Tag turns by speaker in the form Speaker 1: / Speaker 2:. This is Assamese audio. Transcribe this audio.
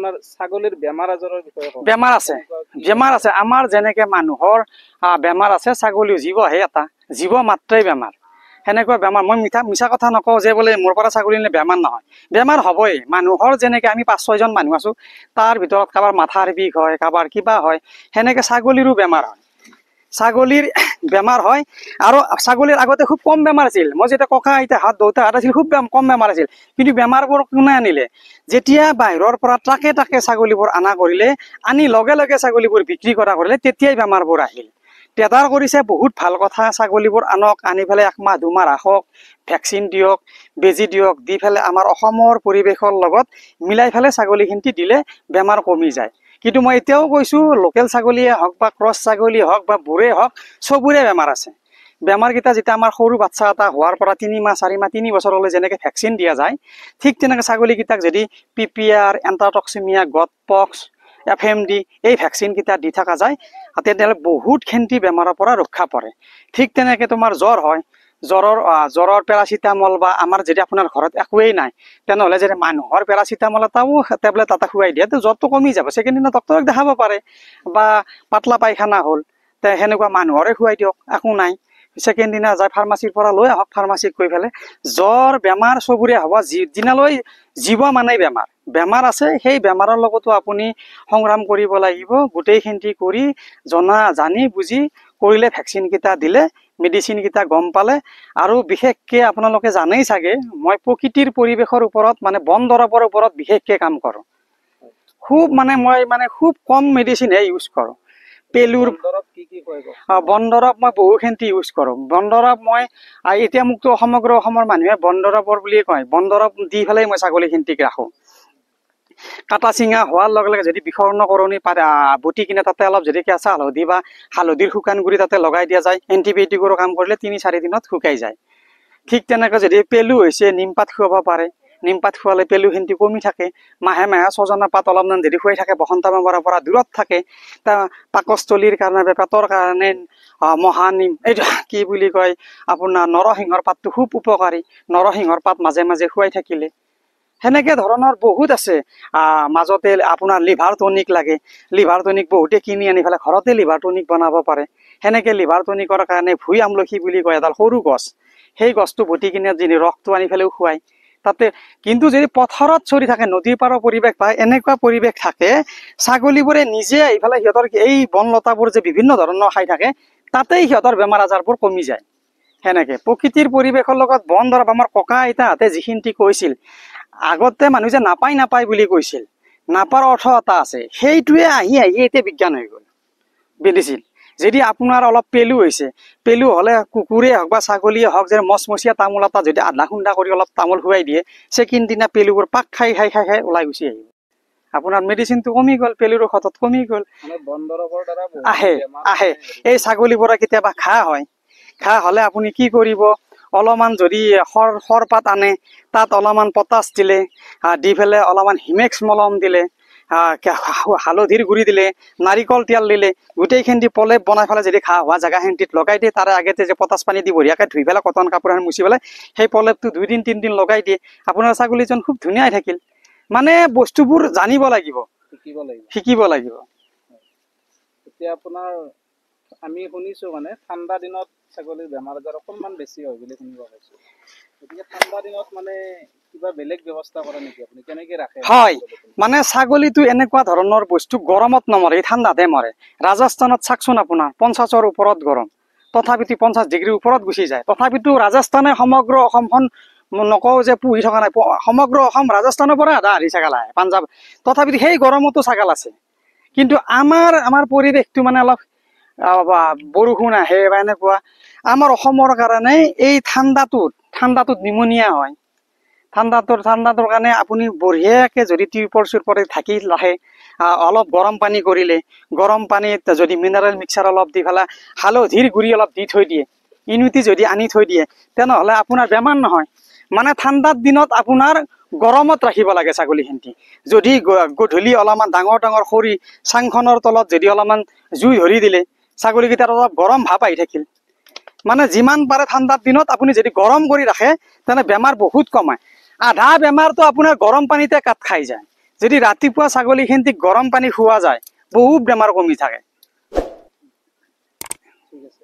Speaker 1: আপোনাৰ ছাগলীৰ বেমাৰ আজাৰৰ বিষয়ে কওক।
Speaker 2: বেমাৰ আছে আমাৰ যেনেকে মানুহৰ বেমাৰ আছে ছাগলীও জীবহে এটা জীব মাত্ৰই বেমাৰ সেনেকুৱা বেমাৰ মই মিছা কথা নকওঁ যে বোলে মোৰ পৰা ছাগলী নিলে বেমাৰ নহয় বেমাৰ হ'বই মানুহৰ যেনেকে আমি 5-6জন মানুহ আছো তাৰ ভিতৰত কাৰোবাৰ মাথাৰ বিষ হয় কাৰোবাৰ কিবা হয় সেনেকে ছাগলীৰো বেমাৰ হয় ছাগলীৰ বেমাৰ হয় আৰু ছাগলীৰ আগতে খুব কম বেমাৰ আছিল মই যেতিয়া ককা আইতা হাত দেউতা হাত আছিল খুব কম বেমাৰ আছিল কিন্তু বেমাৰবোৰ কোনে আনিলে যেতিয়া বাহিৰৰ পৰা ট্ৰাকে ছাগলীবোৰ আনা কৰিলে আনি লগে লগে ছাগলীবোৰ বিক্ৰী কৰা কৰিলে তেতিয়াই বেমাৰবোৰ আহিল তেদাৰ কৰিছে বহুত ভাল কথা ছাগলীবোৰ আনক আনি পেলাই 1 মাহ 2 মাহ ৰাখক ভেকচিন দিয়ক বেজি দিয়ক দি পেলাই আমাৰ অসমৰ পৰিৱেশৰ লগত মিলাই পেলাই ছাগলীখিনি দিলে বেমাৰ কমি যায় কিন্তু মই এতিয়াও কৈছো লোকেল ছাগলীয়ে হওক বা ক্ৰছ ছাগলী হওক বা বুঢ়ে হওক সবৰে বেমাৰ আছে বেমাৰ কিটা যেতিয়া আমাৰ সৰু বাচ্চা এটা হোৱাৰ পৰা 3 মাহ 4 মাহ 3 বছৰলৈ যেনেকে ভেকচিন দিয়া যায় ঠিক তেনেকে ছাগলী কিটাক যদি পিপিআৰ এন্টাটক্সিমিয়া গট পক্স FMD এই ভ্যাকচিন কিটা দি থাকা যায় তেতিয়াহ'লে বহুত খেন্তি বেমাৰৰ পৰা ৰক্ষা পৰে ঠিক তেনেকে তোমাৰ জ্বৰ হয় জ্বৰৰ পেৰাচিটামল বা আমাৰ যদি আপোনাৰ ঘৰত একোৱেই নাই তেনেহ'লে যদি মানুহৰ পেৰাচিটামল এটাও টেবলেট এটা খুৱাই দিয়ে তো জ্বৰটো কমি যাব ছেকেণ্ড দিনা ডক্টৰক দেখাব পাৰে বা পাতলা পায়খানা হ'ল তে সেনেকুৱা মানুহৰে খুৱাই দিয়ক একো নাই ছেকেণ্ড দিনা যায় ফাৰ্মাচীৰ পৰা লৈ আহক ফাৰ্মাচীত গৈ পেলাই জ্বৰ বেমাৰ সবৰে হ'ব দিনালৈ জীৱ মানে বেমাৰ আছে সেই বেমাৰৰ লগতো আপুনি সংগ্ৰাম কৰিব লাগিব গোটেইখিনি কৰি জানি বুজি কৰিলে ভ্যাকচিন কিটা দিলে মেডিচিন কিটা গম পালে আৰু বিশেষকে আপোনালোকে জানেই চাগে মই প্ৰকৃতিৰ পৰিৱেশৰ ওপৰত মানে বন দৰৱৰ ওপৰত বিশেষকে কাম কৰো খুব মই খুব কম মেডিচিন ইউজ কৰো পেলুৰ বন দৰৱ মই বহুখিনি ইউজ কৰো বন দৰৱ মই এতিয়া মুক্ত সমগ্ৰ অসমৰ মানুহে বন দৰৱৰ বুলিয়ে কয় বন দৰৱ দি পেলাই মই ছাগলীখিনিক ৰাখো কাটা চিঙা হোৱাৰ লগে লগে যদি বিষৰ্ণকৰণী বুটি কিনে তাতে অলপ যদি কেঁচা হালধি বা হালধিৰ শুকান গুৰি তাতে লগাই দিয়া যায় এণ্টিবায়টিকৰ কাম কৰিলে 3-4 দিনত শুকাই যায় ঠিক তেনেকৈ যদি পেলু হৈছে নিমপাত খুৱাব পাৰে নিমপাত খোৱালে পেলুখিনি কমি থাকে মাহে মাহে ছজনা পাত অলপমান যদি খুৱাই থাকে বসন্ত বেমাৰৰ পৰা দূৰত থাকে তা পাকস্থলীৰ কাৰণে পেটৰ কাৰণে মহানিম এইটো কি বুলি কয় আপোনাৰ নৰসিংহৰ পাতটো খুব উপকাৰী নৰসিংহৰ পাত মাজে মাজে খুৱাই থাকিলে সেনেকে ধৰণৰ বহুত আছে মাজতে আপোনাৰ লিভাৰ টনিক লাগে লিভাৰ টনিক বহুতে কিনি আনি পেলাই ঘৰতে লিভাৰ টনিক বনাব পাৰে সেনেকে লিভাৰ টনিকৰ কাৰণে ভুই আমলখি বুলি কয় এডাল সৰু গছ সেই গছটো বটি কিনে যিনি ৰসটো আনি পেলাইও খুৱাই তাতে কিন্তু যদি পথাৰত চৰি থাকে নদীৰ পাৰৰ পৰিৱেশ পায় এনেকুৱা পৰিৱেশ থাকে ছাগলীবোৰে নিজে আহি পেলাই সিহঁতৰ এই বনলতাবোৰ যে বিভিন্ন ধৰণৰ খাই থাকে তাতেই সিহঁতৰ বেমাৰ আজাৰবোৰ কমি যায় সেনেকে প্ৰকৃতিৰ পৰিৱেশৰ লগত বন দৰৱ আমাৰ ককা আইতাহঁতে যিখিনি কৈছিল আগতে মানুহ যে নাপায় বুলি কৈছিল নাপাৰ অৰ্থ এটা আছে সেইটোৱে আহি এতিয়া বিজ্ঞান হৈ গ'ল মেডিচিন যদি আপোনাৰ অলপ পেলু হৈছে পেলু হ'লে কুকুৰে হওক বা ছাগলীয়ে হওক যে মচমচীয়া তামোল এটা যদি আধা খুন্দা কৰি অলপ তামোল খুৱাই দিয়ে ছেকেণ্ড দিনা পেলুবোৰ পাক খাই ওলাই গুচি আহিব আপোনাৰ মেডিচিনটো কমি গ'ল পেলুৰ ঔষধত কমি গ'ল আহে এই ছাগলীবোৰৰ কেতিয়াবা ঘাঁ হয় ঘাঁ হ'লে আপুনি কি কৰিব অলপমান যদি খৰপাত আনে তাত অলপমান পটাছ দিলে দি পেলাই অলপমান হিমেক্স মলম দিলে হালধিৰ গুৰি দিলে নাৰিকল তেল দিলে গোটেইখিনি পলেপ বনাই পেলাই যদি ঘাঁ হোৱা জেগাখিনিত লগাই দিয়ে তাৰে আগতে যে পটাছ পানী দি বঢ়িয়াকৈ ধুই পেলাই কটন কাপোৰ মুচি পেলাই সেই পলেপটো 2 দিন 3 দিন লগাই দিয়ে আপোনাৰ ছাগলীজন খুব ধুনীয়া থাকিল মানে বস্তুবোৰ জানিব লাগিব শিকিব লাগিব
Speaker 1: এতিয়া আপোনাৰ আমি শুনিছো মানে ঠাণ্ডা দিনত ছাগলীৰ বেমাৰ আজাৰ অকণমান বেছি হয় বুলি শুনিব পাইছো গতিকে ঠাণ্ডা দিনত মানে কিবা বেলেগ ব্যৱস্থা কৰে নেকি আপুনি কেনেকৈ ৰাখে
Speaker 2: হয় মানে ছাগলীটো এনেকুৱা ধৰণৰ বস্তু গৰমত নমৰে ঠাণ্ডাতে মৰে ৰাজস্থানত চাকচোন আপোনাৰ 50ৰ ওপৰত গৰম তথাপিতো 50 ডিগ্ৰীৰ ওপৰত গুচি যায় তথাপিতো ৰাজস্থানে সমগ্ৰ অসমখন নকওঁ যে পুহি থকা নাই সমগ্ৰ অসম ৰাজস্থানৰ পৰা আধা হাৰি ছাগাল আহে পাঞ্জাব তথাপিতো সেই গৰমতো ছাগাল আছে কিন্তু আমাৰ পৰিৱেশটো মানে অলপ বৰষুণ আহে বা এনেকুৱা আমাৰ অসমৰ কাৰণে এই ঠাণ্ডাটোত নিমনিয়া হয় ঠাণ্ডাটোৰ কাৰণে আপুনি বঢ়িয়াকে যদি টিউবৰ চুৰপৰে ঢাকি ৰাখে অলপ গৰম পানী কৰিলে গৰম পানীত যদি মিনাৰেল মিক্সাৰ অলপ দি পেলাই হালধিৰ গুৰি অলপ দি থৈ দিয়ে ইউনিটি যদি আনি থৈ দিয়ে তেনেহ'লে আপোনাৰ বেমাৰ নহয় মানে ঠাণ্ডাৰ দিনত আপোনাৰ গৰমত ৰাখিব লাগে ছাগলীখিনি যদি গধূলি অলপমান ডাঙৰ খৰি চাংখনৰ তলত যদি অলপমান জুই ধৰি দিলে ছাগলীকেইটাৰ অলপ গৰম ভাৱ আহি থাকিল মানে যিমান পাৰে ঠাণ্ডাৰ দিনত আপুনি যদি গৰম কৰি ৰাখে তেনে বেমাৰ বহুত কমায় আধা বেমাৰটো আপোনাৰ গৰম পানীতে কাট খাই যায় যদি ৰাতিপুৱা ছাগলীখিনিক গৰম পানী খোৱা যায় বহুত বেমাৰ কমি থাকে।
Speaker 1: ঠিক আছে।